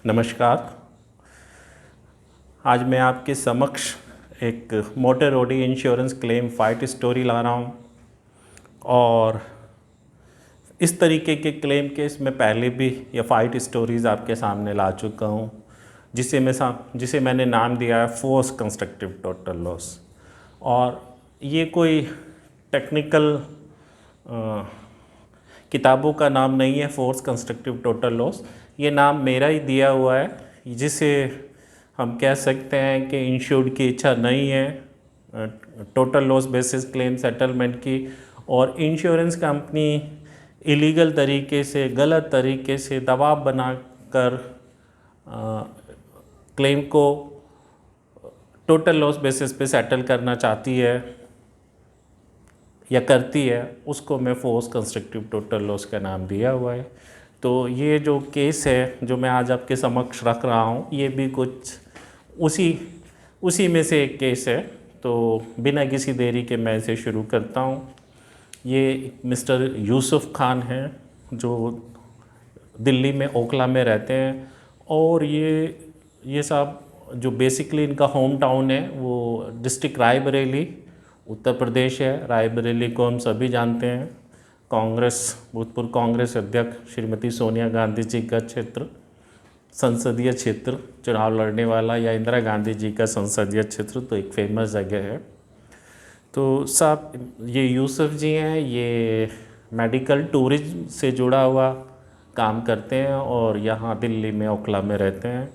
नमस्कार। आज मैं आपके समक्ष एक motor OD insurance claim fight story ला रहा हूँ। और इस तरीके के क्लेम केस मैं पहले भी या फ़ाइट स्टोरीज़ आपके सामने ला चुका हूँ, जिसे मैंने नाम दिया है फोर्स कंस्ट्रक्टिव टोटल लॉस। और ये कोई टेक्निकल किताबों का नाम नहीं है फोर्स कंस्ट्रक्टिव टोटल लॉस। ये नाम मेरा ही दिया हुआ है, जिसे हम कह सकते हैं कि इंश्योर्ड की इच्छा नहीं है total loss basis claim settlement की, और इंश्योरेंस कंपनी इलीगल तरीके से, गलत तरीके से दबाव बनाकर क्लेम को टोटल लॉस बेसिस पे सेटल करना चाहती है या करती है, उसको मैं फोर्स कंस्ट्रक्टिव टोटल लॉस का नाम दिया हुआ है। तो ये जो केस है जो मैं आज आपके समक्ष रख रहा हूँ, ये भी कुछ उसी में से एक केस है। तो बिना किसी देरी के मैं इसे शुरू करता हूँ। ये मिस्टर यूसुफ खान हैं जो दिल्ली में ओखला में रहते हैं, और ये साहब जो बेसिकली इनका होम टाउन है वो डिस्ट्रिक्ट रायबरेली उत्तर प्रदेश है। रायबरेली को हम सभी जानते हैं, भूतपूर्व कांग्रेस अध्यक्ष श्रीमती सोनिया गांधी जी का क्षेत्र, संसदीय क्षेत्र चुनाव लड़ने वाला, या इंदिरा गांधी जी का संसदीय क्षेत्र, तो एक फेमस जगह है। तो साहब ये यूसुफ जी हैं, ये मेडिकल टूरिज्म से जुड़ा हुआ काम करते हैं और यहाँ दिल्ली में ओखला में रहते हैं।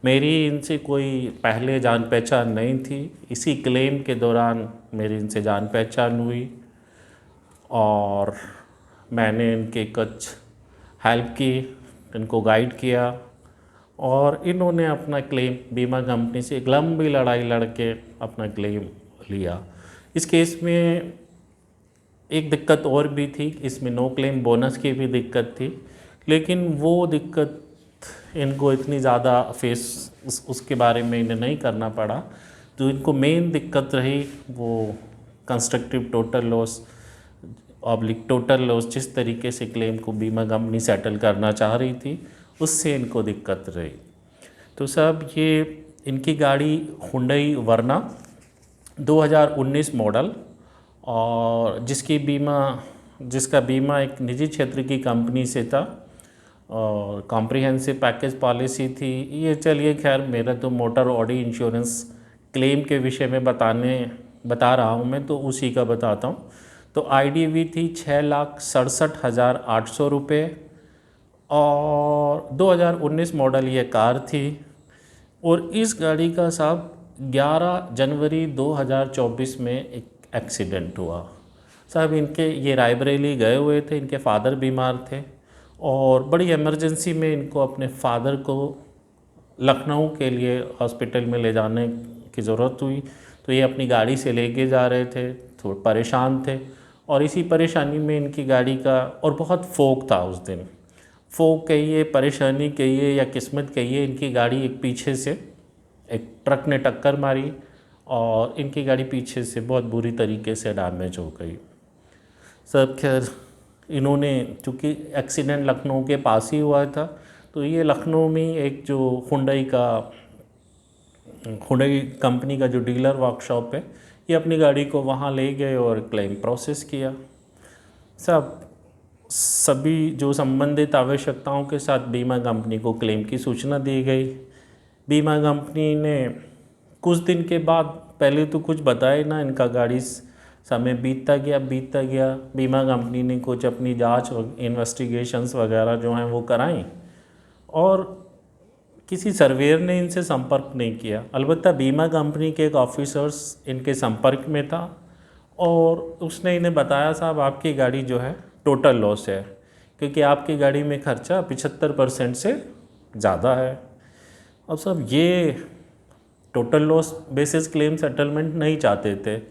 मेरी इनसे कोई पहले जान पहचान नहीं थी, इसी क्लेम के दौरान मेरी इनसे जान पहचान हुई और मैंने इनके कुछ हेल्प की, इनको गाइड किया, और इन्होंने अपना क्लेम बीमा कंपनी से एक लंबी लड़ाई लड़ के अपना क्लेम लिया। इस केस में एक दिक्कत और भी थी, इसमें नो क्लेम बोनस की भी दिक्कत थी, लेकिन वो दिक्कत इनको इतनी ज़्यादा उसके बारे में इन्हें नहीं करना पड़ा। तो इनको मेन दिक्कत रही वो constructive total loss oblique total loss, जिस तरीके से क्लेम को बीमा कंपनी सेटल करना चाह रही थी, उससे इनको दिक्कत रही। तो साहब ये इनकी गाड़ी हुंडई वर्ना 2019 मॉडल, और जिसका बीमा एक निजी क्षेत्र की कंपनी से था और कॉम्प्रिहेंसिव पैकेज पॉलिसी थी। ये चलिए खैर, मेरा तो मोटर ऑडी इंश्योरेंस क्लेम के विषय में बता रहा हूँ मैं, तो उसी का बताता हूँ। तो IDV थी 6,67,800 रुपये, और 2019 मॉडल ये कार थी। और इस गाड़ी का साहब 11 जनवरी 2024 में एक एक्सीडेंट हुआ। साहब ये रायबरेली गए हुए थे, इनके फादर बीमार थे और बड़ी इमरजेंसी में इनको अपने फादर को लखनऊ के लिए हॉस्पिटल में ले जाने की ज़रूरत हुई। तो ये अपनी गाड़ी से लेके जा रहे थे, थोड़े परेशान थे, और इसी परेशानी में इनकी गाड़ी का, और बहुत फोक था उस दिन, फोक कहिए, परेशानी कहिए या किस्मत कहिए, इनकी गाड़ी एक पीछे से एक ट्रक ने टक्कर मारी और इनकी गाड़ी पीछे से बहुत बुरी तरीके से डैमेज हो गई। सब खैर, इन्होंने, चूँकि एक्सीडेंट लखनऊ के पास ही हुआ था, तो ये लखनऊ में एक जो हुंडई कंपनी का जो डीलर वर्कशॉप है, ये अपनी गाड़ी को वहाँ ले गए और क्लेम प्रोसेस किया। सभी जो संबंधित आवश्यकताओं के साथ बीमा कंपनी को क्लेम की सूचना दी गई। बीमा कंपनी ने कुछ दिन के बाद, पहले तो कुछ बताए ना, इनका गाड़ी समय बीतता गया। बीमा कंपनी ने कुछ अपनी जांच इन्वेस्टिगेशंस वगैरह जो हैं वो कराई, और किसी सर्वेयर ने इनसे संपर्क नहीं किया। अलबत्ता बीमा कंपनी के एक ऑफिसर्स इनके संपर्क में था और उसने इन्हें बताया, साहब आपकी गाड़ी जो है टोटल लॉस है, क्योंकि आपकी गाड़ी में खर्चा 75% से ज़्यादा है। अब साहब ये total loss basis claim settlement नहीं चाहते थे,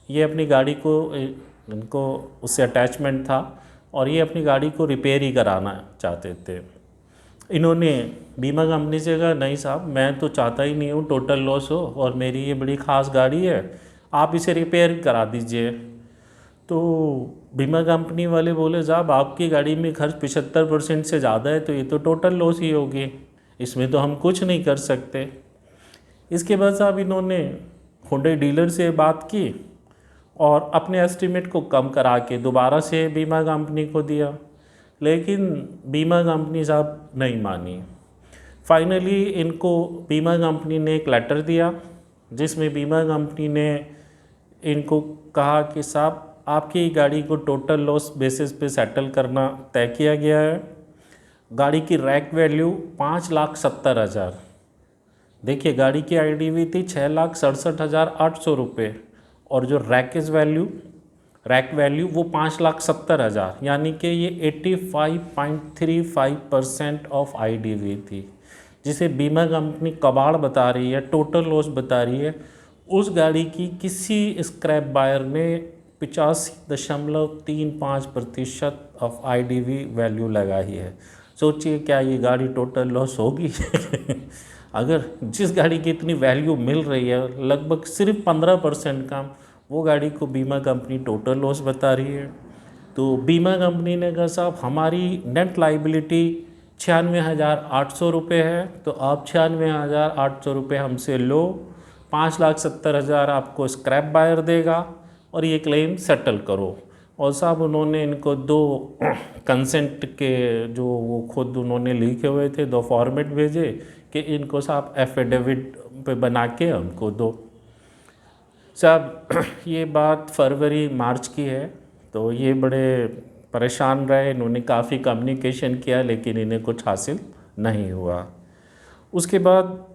ये अपनी गाड़ी को, इनको उससे अटैचमेंट था और ये अपनी गाड़ी को रिपेयर ही कराना चाहते थे। इन्होंने बीमा कंपनी से कहा, नहीं साहब, मैं तो चाहता ही नहीं हूँ टोटल लॉस हो, और मेरी ये बड़ी ख़ास गाड़ी है, आप इसे रिपेयर करा दीजिए। तो बीमा कंपनी वाले बोले, साहब आपकी गाड़ी में खर्च 75% से ज़्यादा है, तो ये तो टोटल लॉस ही होगी, इसमें तो हम कुछ नहीं कर सकते। इसके बाद साहब इन्होंने हुंडई डीलर से बात की और अपने एस्टीमेट को कम करा के दोबारा से बीमा कंपनी को दिया, लेकिन बीमा कंपनी साहब नहीं मानी। फाइनली इनको बीमा कंपनी ने एक लेटर दिया जिसमें बीमा कंपनी ने इनको कहा कि साहब आपकी गाड़ी को टोटल लॉस बेसिस पे सेटल करना तय किया गया है। गाड़ी की रैक वैल्यू 5,70,000। देखिए गाड़ी की आईडीवी थी 6,67,800 रुपये और जो रैक वैल्यू वो 5,70,000, यानी कि ये 85.35% ऑफ आईडीवी थी, जिसे बीमा कंपनी कबाड़ बता रही है, टोटल लॉस बता रही है। उस गाड़ी की किसी स्क्रैप बायर ने 85.35% ऑफ आईडीवी वैल्यू लगाई है। सोचिए क्या ये गाड़ी टोटल लॉस होगी? अगर जिस गाड़ी की इतनी वैल्यू मिल रही है लगभग सिर्फ 15% का, वो गाड़ी को बीमा कंपनी टोटल लॉस बता रही है। तो बीमा कंपनी ने कहा साहब हमारी नेट लाइबिलिटी 96,800 रुपये है, तो आप 96,800 रुपये हमसे लो, 5,70,000 आपको स्क्रैप बायर देगा और ये क्लेम सेटल करो। और साहब उन्होंने इनको 2 कंसेंट के जो वो खुद उन्होंने लिखे हुए थे 2 फॉर्मेट भेजे कि इनको साहब एफिडेविट पे बना के हमको दो। साहब ये बात फरवरी मार्च की है, तो ये बड़े परेशान रहे, इन्होंने काफ़ी कम्युनिकेशन किया लेकिन इन्हें कुछ हासिल नहीं हुआ। उसके बाद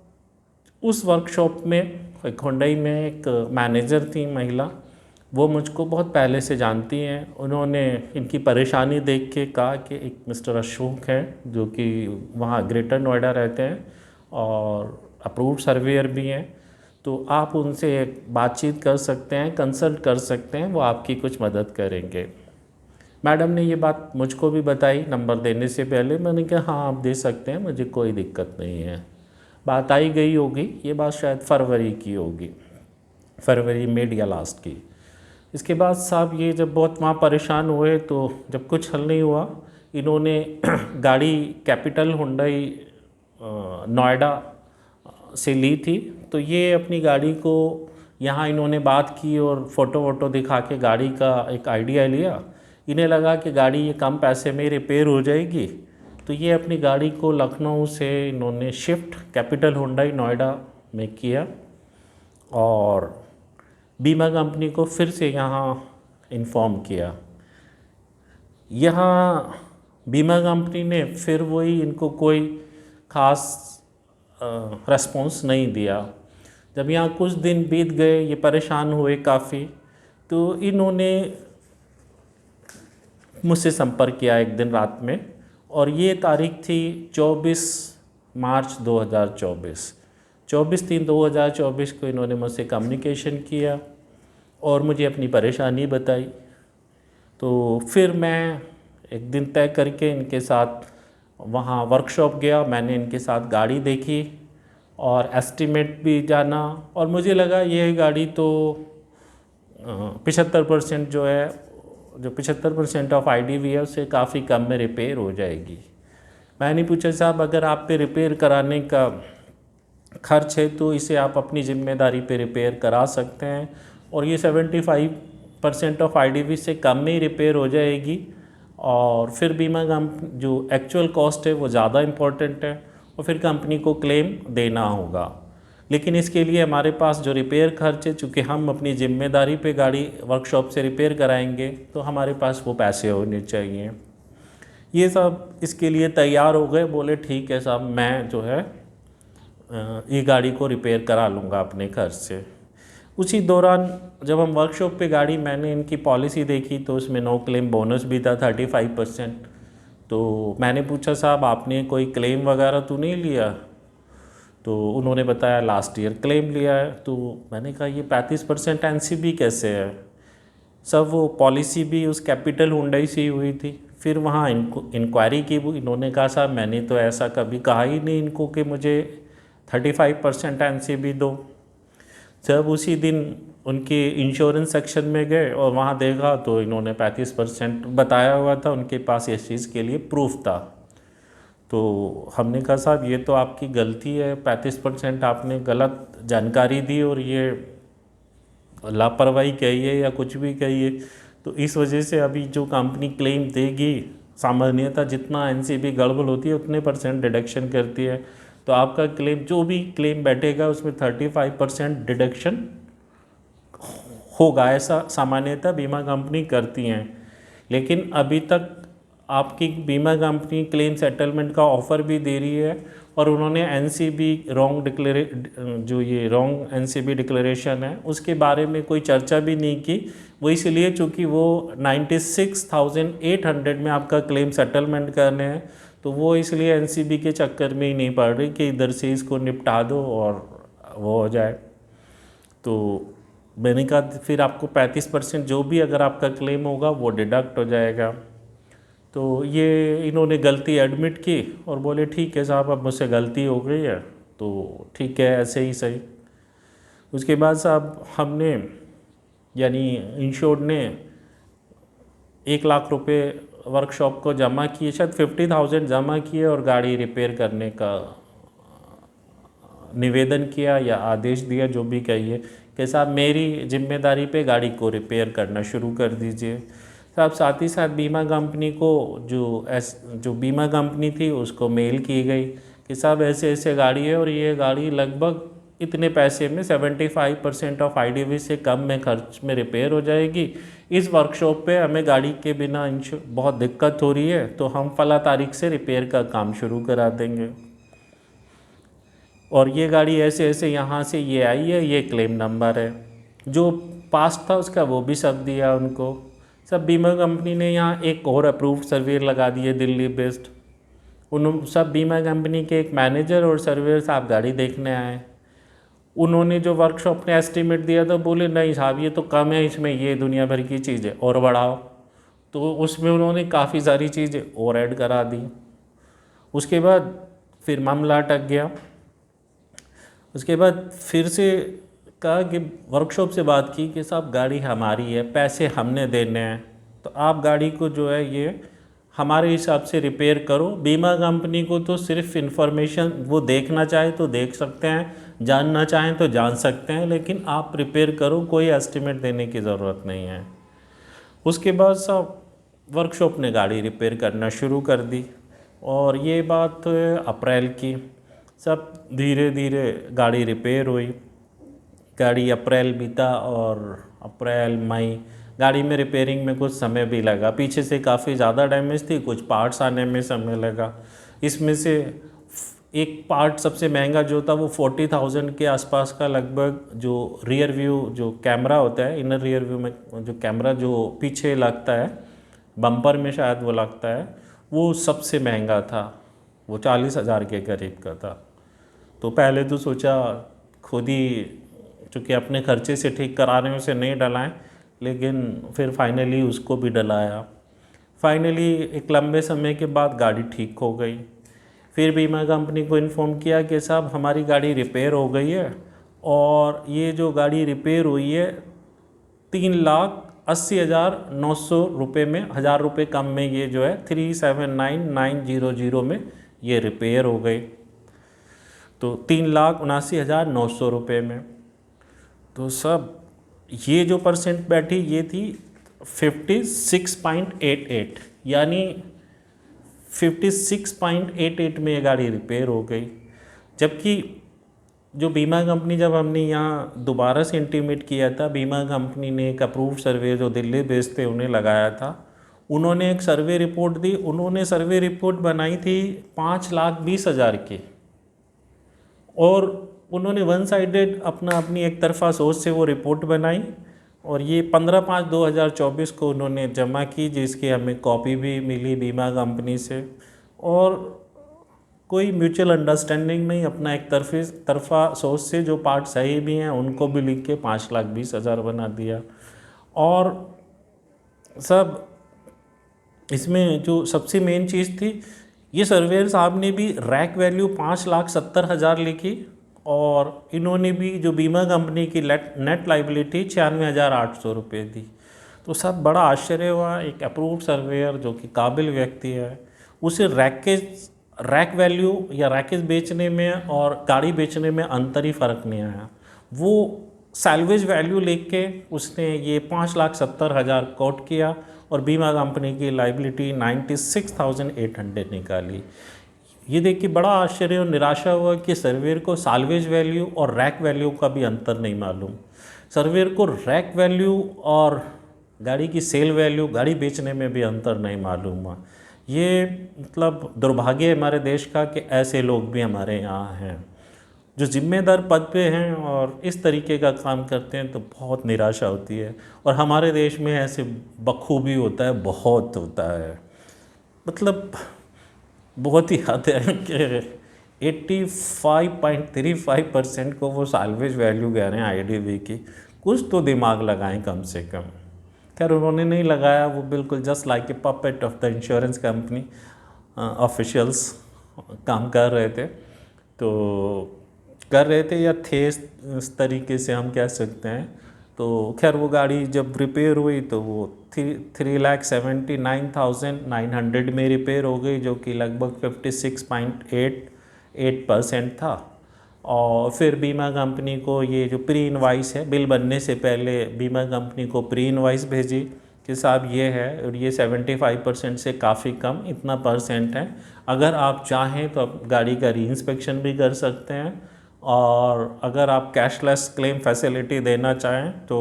उस वर्कशॉप में एक हुंडई में एक मैनेजर थी महिला, वो मुझको बहुत पहले से जानती हैं। उन्होंने इनकी परेशानी देख के कहा कि एक मिस्टर अशोक हैं जो कि वहाँ ग्रेटर नोएडा रहते हैं और अप्रूव्ड सर्वेयर भी हैं, तो आप उनसे बातचीत कर सकते हैं, कंसल्ट कर सकते हैं, वो आपकी कुछ मदद करेंगे। मैडम ने ये बात मुझको भी बताई नंबर देने से पहले। मैंने कहा हाँ आप दे सकते हैं, मुझे कोई दिक्कत नहीं है। बात आई गई होगी, ये बात शायद फरवरी की होगी, फरवरी मिड या लास्ट की। इसके बाद साहब ये जब बहुत वहाँ परेशान हुए तो जब कुछ हल नहीं हुआ, इन्होंने गाड़ी कैपिटल हुंडई नोएडा से ली थी। तो ये अपनी गाड़ी को यहाँ इन्होंने बात की और फ़ोटो वोटो दिखा के गाड़ी का एक आइडिया लिया। इन्हें लगा कि गाड़ी ये कम पैसे में रिपेयर हो जाएगी, तो ये अपनी गाड़ी को लखनऊ से इन्होंने शिफ्ट कैपिटल हुंडई नोएडा में किया और बीमा कंपनी को फिर से यहाँ इन्फॉर्म किया। यहाँ बीमा कंपनी ने फिर वही इनको कोई ख़ास रेस्पॉन्स नहीं दिया। जब यहाँ कुछ दिन बीत गए, ये परेशान हुए काफ़ी, तो इन्होंने मुझसे संपर्क किया एक दिन रात में, और ये तारीख थी 24 मार्च 2024। 24/3/2024 को इन्होंने मुझसे कम्युनिकेशन किया और मुझे अपनी परेशानी बताई। तो फिर मैं एक दिन तय करके इनके साथ वहाँ वर्कशॉप गया। मैंने इनके साथ गाड़ी देखी और एस्टीमेट भी जाना, और मुझे लगा ये गाड़ी तो 75% जो है, जो 75% ऑफ आईडीवी है उससे काफ़ी कम में रिपेयर हो जाएगी। मैंने पूछा साहब अगर आप पे रिपेयर कराने का खर्च है तो इसे आप अपनी ज़िम्मेदारी पे रिपेयर करा सकते हैं, और ये 75% ऑफ आईडीवी से कम में ही रिपेयर हो जाएगी। और फिर बीमा कंपनी जो एक्चुअल कॉस्ट है वो ज़्यादा इम्पॉर्टेंट है, और फिर कंपनी को क्लेम देना होगा। लेकिन इसके लिए हमारे पास जो रिपेयर खर्च है, चूँकि हम अपनी ज़िम्मेदारी पे गाड़ी वर्कशॉप से रिपेयर कराएंगे, तो हमारे पास वो पैसे होने चाहिए। ये सब इसके लिए तैयार हो गए, बोले ठीक है साहब मैं जो है ये गाड़ी को रिपेयर करा लूँगा अपने खर्च से। उसी दौरान जब हम वर्कशॉप पे गाड़ी, मैंने इनकी पॉलिसी देखी तो उसमें नो क्लेम बोनस भी था 35%। तो मैंने पूछा साहब आपने कोई क्लेम वगैरह तो नहीं लिया? तो उन्होंने बताया लास्ट ईयर क्लेम लिया है। तो मैंने कहा ये 35% एनसीबी कैसे है? सब वो पॉलिसी भी उस कैपिटल हुंडई से ही हुई थी। फिर वहाँ इंक्वायरी की, इन्होंने कहा साहब मैंने तो ऐसा कभी कहा ही नहीं इनको कि मुझे 35% एनसीबी दो। जब उसी दिन उनके इंश्योरेंस सेक्शन में गए और वहाँ देखा तो इन्होंने 35% बताया हुआ था, उनके पास इस चीज़ के लिए प्रूफ था। तो हमने कहा साहब ये तो आपकी गलती है, 35% आपने गलत जानकारी दी और ये लापरवाही कहिए या कुछ भी कहिए, तो इस वजह से अभी जो कंपनी क्लेम देगी, सामान्यतः जितना एनसीबी गड़बड़ होती है उतने % डिडक्शन करती है, तो आपका क्लेम जो भी क्लेम बैठेगा उसमें 35% डिडक्शन होगा, ऐसा सामान्यतः बीमा कंपनी करती हैं। लेकिन अभी तक आपकी बीमा कंपनी क्लेम सेटलमेंट का ऑफ़र भी दे रही है और उन्होंने एनसीबी रॉन्ग एनसीबी डिक्लेरेशन है उसके बारे में कोई चर्चा भी नहीं की। वो इसलिए चूँकि वो 96,800 में आपका क्लेम सेटलमेंट करने हैं, तो वो इसलिए एनसीबी के चक्कर में ही नहीं पड़ रही कि इधर से इसको निपटा दो और वो हो जाए। तो मैंने कहा फिर आपको 35% जो भी अगर आपका क्लेम होगा वो डिडक्ट हो जाएगा। तो ये इन्होंने गलती एडमिट की और बोले ठीक है साहब अब मुझसे गलती हो गई है, तो ठीक है ऐसे ही सही। उसके बाद साहब हमने यानी इंश्योर्ड ने 1 लाख रुपए वर्कशॉप को जमा किए, शायद 50,000 जमा किए और गाड़ी रिपेयर करने का निवेदन किया या आदेश दिया, जो भी कहिए, कि साहब मेरी जिम्मेदारी पे गाड़ी को रिपेयर करना शुरू कर दीजिए साहब। साथ ही साथ बीमा कंपनी को जो बीमा कंपनी थी उसको मेल की गई कि साहब ऐसे ऐसे गाड़ी है और ये गाड़ी लगभग इतने पैसे में 75% ऑफ IDV से कम में खर्च में रिपेयर हो जाएगी। इस वर्कशॉप पे हमें गाड़ी के बिना बहुत दिक्कत हो रही है, तो हम फला तारीख से रिपेयर का काम शुरू करा देंगे और ये गाड़ी ऐसे ऐसे यहाँ से ये आई है, ये क्लेम नंबर है। जो पास था उसका वो भी सब दिया उनको। सब बीमा कंपनी ने यहाँ एक और अप्रूव्ड सर्वेयर लगा दिए दिल्ली बेस्ड। सब बीमा कंपनी के एक मैनेजर और सर्वेयर साहब गाड़ी देखने आए। उन्होंने जो वर्कशॉप ने एस्टीमेट दिया था बोले नहीं साहब ये तो कम है, इसमें ये दुनिया भर की चीज़ें और बढ़ाओ। तो उसमें उन्होंने काफ़ी सारी चीज़ें और ऐड करा दी। उसके बाद फिर मामला अटक गया। उसके बाद फिर से कहा कि वर्कशॉप से बात की कि साहब गाड़ी हमारी है, पैसे हमने देने हैं, तो आप गाड़ी को जो है ये हमारे हिसाब से रिपेयर करो। बीमा कंपनी को तो सिर्फ इन्फॉर्मेशन वो देखना चाहे तो देख सकते हैं, जानना चाहें तो जान सकते हैं, लेकिन आप रिपेयर करो, कोई एस्टीमेट देने की ज़रूरत नहीं है। उसके बाद सब वर्कशॉप ने गाड़ी रिपेयर करना शुरू कर दी और ये बात अप्रैल की। सब धीरे धीरे गाड़ी रिपेयर हुई। गाड़ी अप्रैल बीता और अप्रैल मई गाड़ी में रिपेयरिंग में कुछ समय भी लगा। पीछे से काफ़ी ज़्यादा डैमेज थी, कुछ पार्ट्स आने में समय लगा। इसमें से एक पार्ट सबसे महंगा जो था वो 40,000 के आसपास का लगभग, जो रियर व्यू जो कैमरा होता है, इनर रियर व्यू में जो कैमरा जो पीछे लगता है बम्पर में शायद वो लगता है, वो सबसे महंगा था। वो 40,000 के करीब का था। तो पहले तो सोचा खुद ही चूँकि अपने खर्चे से ठीक करा रहे हैं उसे नहीं डलाएं, लेकिन फिर फाइनली उसको भी डलाया। फाइनली एक लंबे समय के बाद गाड़ी ठीक हो गई। फिर बीमा कंपनी को इन्फॉर्म किया कि साहब हमारी गाड़ी रिपेयर हो गई है और ये जो गाड़ी रिपेयर हुई है 3,80,900 रुपये में, 1,000 रुपये कम में ये जो है 379,900 में ये रिपेयर हो गई। तो 3,79,900 रुपये में। तो सब ये जो परसेंट बैठी ये थी 56.88, यानी 56.88 में ये गाड़ी रिपेयर हो गई। जबकि जो बीमा कंपनी, जब हमने यहाँ दोबारा से इंटीमेट किया था, बीमा कंपनी ने एक अप्रूव्ड सर्वे जो दिल्ली बेस्ड थे उन्हें लगाया था। उन्होंने एक सर्वे रिपोर्ट दी। उन्होंने सर्वे रिपोर्ट बनाई थी 5,20,000 की और उन्होंने वन साइडेड अपनी एक तरफा सोच से वो रिपोर्ट बनाई और ये 15/5/2024 को उन्होंने जमा की, जिसकी हमें कॉपी भी मिली बीमा कंपनी से। और कोई म्यूचुअल अंडरस्टैंडिंग नहीं, अपना एक तरफा सोच से जो पार्ट सही भी हैं उनको भी लिख के 5,20,000 बना दिया। और सब इसमें जो सबसे मेन चीज़ थी, ये सर्वेयर साहब ने भी रैक वैल्यू 5,70,000 लिखी और इन्होंने भी जो बीमा कंपनी की नेट लाइबिलिटी 96,800 रुपये दी। तो सब बड़ा आश्चर्य हुआ, एक अप्रूव्ड सर्वेयर जो कि काबिल व्यक्ति है उसे रैक के रैक वैल्यू या रैकेज बेचने में और गाड़ी बेचने में अंतर ही फ़र्क नहीं आया। वो सैल्वेज वैल्यू लेके उसने ये 5,70,000 कोट किया और बीमा कंपनी की लाइबिलिटी 96,800 निकाली। ये देख के बड़ा आश्चर्य और निराशा हुआ कि सर्वेयर को साल्वेज वैल्यू और रैक वैल्यू का भी अंतर नहीं मालूम। सर्वेयर को रैक वैल्यू और गाड़ी की सेल वैल्यू, गाड़ी बेचने में भी अंतर नहीं मालूम हुआ। ये मतलब दुर्भाग्य है हमारे देश का कि ऐसे लोग भी हमारे यहाँ हैं जो जिम्मेदार पद पे हैं और इस तरीके का काम करते हैं, तो बहुत निराशा होती है। और हमारे देश में ऐसे बखूबी होता है, बहुत होता है, मतलब बहुत ही हद है कि 85.35% को वो साल्वेज वैल्यू कह रहे हैं आईडीवी की। कुछ तो दिमाग लगाएं कम से कम। खैर उन्होंने नहीं लगाया, वो बिल्कुल just like a puppet of the insurance company officials काम कर रहे थे, या थे इस तरीके से हम कह सकते हैं। तो खैर वो गाड़ी जब रिपेयर हुई तो वो 3,79,900 में रिपेयर हो गई, जो कि लगभग 56.88% था। और फिर बीमा कंपनी को ये जो प्री इनवाइस है, बिल बनने से पहले बीमा कंपनी को प्री इनवाइस भेजी कि साहब ये है, और ये 75% से काफ़ी कम इतना परसेंट है, अगर आप चाहें तो आप गाड़ी का री इंस्पेक्शन भी कर सकते हैं, और अगर आप कैशलेस क्लेम फैसिलिटी देना चाहें तो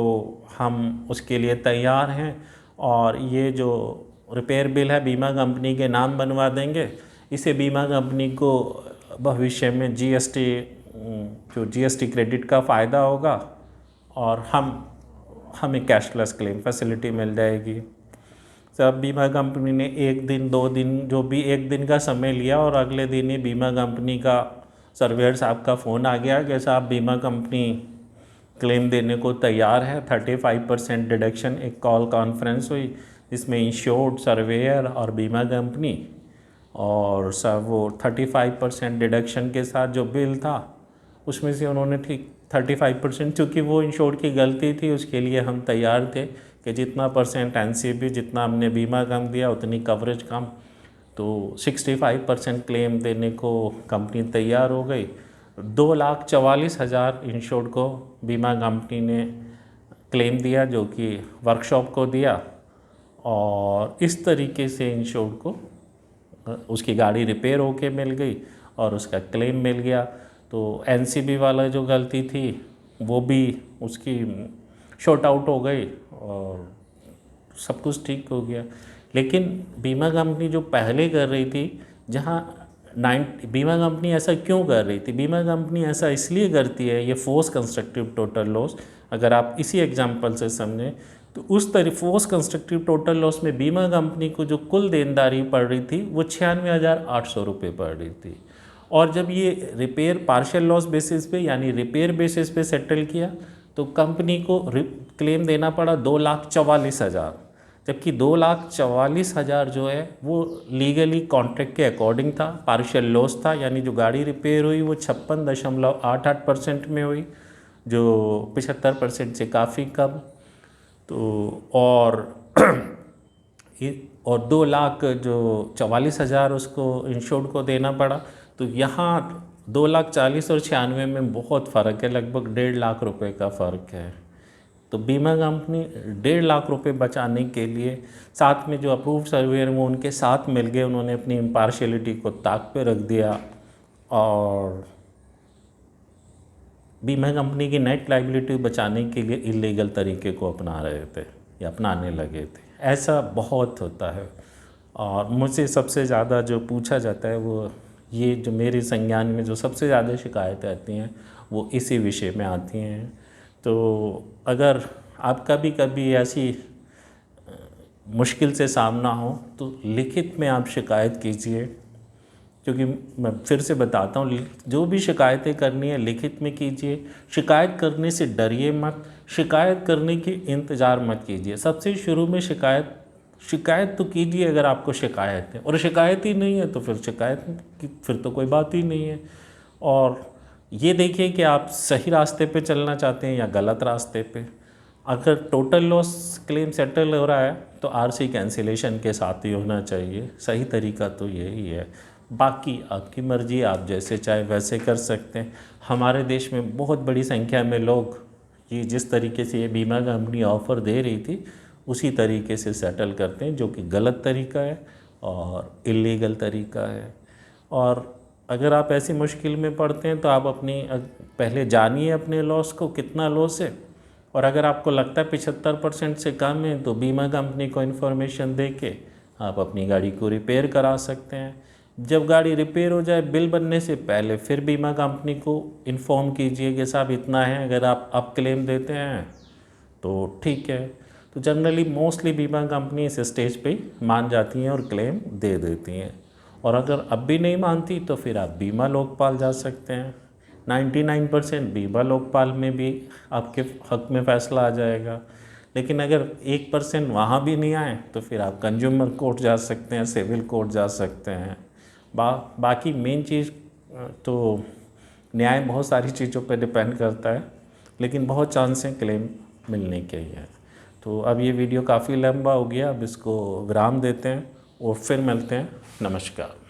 हम उसके लिए तैयार हैं, और ये जो रिपेयर बिल है बीमा कंपनी के नाम बनवा देंगे। इसे बीमा कंपनी को भविष्य में जीएसटी क्रेडिट का फ़ायदा होगा और हमें कैशलेस क्लेम फैसिलिटी मिल जाएगी। सब बीमा कंपनी ने 1 दिन 2 दिन जो भी 1 दिन का समय लिया, और अगले दिन ही बीमा कंपनी का सर्वेयर साहब का फ़ोन आ गया कि साहब बीमा कंपनी क्लेम देने को तैयार है, 35% डिडक्शन। एक कॉल कॉन्फ्रेंस हुई जिसमें इंश्योर्ड, सर्वेयर और बीमा कंपनी, और सब वो 35% डिडक्शन के साथ जो बिल था उसमें से उन्होंने ठीक 35%, चूँकि वो इंश्योर्ड की गलती थी, उसके लिए हम तैयार थे कि जितना परसेंट एनसीबी, जितना हमने बीमा कम दिया उतनी कवरेज कम, तो 65% क्लेम देने को कंपनी तैयार हो गई। 2,44,000 इंश्योर्ड को बीमा कंपनी ने क्लेम दिया, जो कि वर्कशॉप को दिया, और इस तरीके से इंश्योर्ड को उसकी गाड़ी रिपेयर होके मिल गई और उसका क्लेम मिल गया। तो एनसीबी वाला जो गलती थी वो भी उसकी शॉर्ट आउट हो गई और सब कुछ ठीक हो गया। लेकिन बीमा कंपनी जो पहले कर रही थी, बीमा कंपनी ऐसा क्यों कर रही थी? बीमा कंपनी ऐसा इसलिए करती है, ये फोर्स कंस्ट्रक्टिव टोटल लॉस, अगर आप इसी एग्जांपल से समझें तो उस तरह फोर्स कंस्ट्रक्टिव टोटल लॉस में बीमा कंपनी को जो कुल देनदारी पड़ रही थी वो 96,800 रुपये पड़ रही थी। और जब ये रिपेयर पार्शियल लॉस बेसिस पे यानी रिपेयर बेसिस पे सेटल किया तो कंपनी को क्लेम देना पड़ा 2,44,000, जबकि 2,44,000 जो है वो लीगली कॉन्ट्रैक्ट के अकॉर्डिंग था, पार्शियल लॉस था, यानी जो गाड़ी रिपेयर हुई वो 56.88% में हुई, जो 75% से काफ़ी कम। तो और 2,44,000 उसको इंश्योर्ड को देना पड़ा। तो यहाँ 2,40,000 और 96 में बहुत फ़र्क है, लगभग 1.5 लाख रुपए का फ़र्क है। तो बीमा कंपनी 1.5 लाख रुपए बचाने के लिए साथ में जो अप्रूव सर्वेयर वो उनके साथ मिल गए, उन्होंने अपनी इम्पार्शियलिटी को ताक पे रख दिया और बीमा कंपनी की नेट लाइबिलिटी बचाने के लिए इलीगल तरीके को अपना रहे थे या अपनाने लगे थे। ऐसा बहुत होता है और मुझसे सबसे ज़्यादा जो पूछा जाता है वो ये जो मेरे संज्ञान में जो सबसे ज़्यादा शिकायतें आती हैं वो इसी विषय में आती हैं। तो अगर आपका भी कभी ऐसी मुश्किल से सामना हो तो लिखित में आप शिकायत कीजिए, क्योंकि मैं फिर से बताता हूँ जो भी शिकायतें करनी है लिखित में कीजिए। शिकायत करने से डरिए मत, शिकायत करने की इंतज़ार मत कीजिए। सबसे शुरू में शिकायत तो कीजिए अगर आपको शिकायत है, और शिकायत ही नहीं है तो फिर तो कोई बात ही नहीं है। और ये देखिए कि आप सही रास्ते पे चलना चाहते हैं या गलत रास्ते पे। अगर टोटल लॉस क्लेम सेटल हो रहा है तो आरसी कैंसिलेशन के साथ ही होना चाहिए, सही तरीका तो यही है। बाकी आपकी मर्ज़ी, आप जैसे चाहे वैसे कर सकते हैं। हमारे देश में बहुत बड़ी संख्या में लोग ये जिस तरीके से ये बीमा कंपनी ऑफ़र दे रही थी उसी तरीके से सेटल करते हैं, जो कि गलत तरीका है और इलीगल तरीका है। और अगर आप ऐसी मुश्किल में पड़ते हैं तो आप अपनी पहले जानिए अपने लॉस को, कितना लॉस है, और अगर आपको लगता है 75% से कम है तो बीमा कंपनी को इन्फॉर्मेशन दे के आप अपनी गाड़ी को रिपेयर करा सकते हैं। जब गाड़ी रिपेयर हो जाए बिल बनने से पहले फिर बीमा कंपनी को इन्फॉर्म कीजिए कि साहब इतना है, अगर आप क्लेम देते हैं तो ठीक है। तो जनरली मोस्टली बीमा कंपनी इस स्टेज पे मान जाती हैं और क्लेम दे देती हैं। और अगर अब भी नहीं मानती तो फिर आप बीमा लोकपाल जा सकते हैं। 99% बीमा लोकपाल में भी आपके हक में फ़ैसला आ जाएगा। लेकिन अगर 1% वहाँ भी नहीं आए तो फिर आप कंज्यूमर कोर्ट जा सकते हैं, सिविल कोर्ट जा सकते हैं। बाकी मेन चीज़ तो न्याय बहुत सारी चीज़ों पर डिपेंड करता है, लेकिन बहुत चांस हैं क्लेम मिलने के ही है। तो अब ये वीडियो काफ़ी लंबा हो गया, अब इसको विराम देते हैं और फिर मिलते हैं। नमस्कार।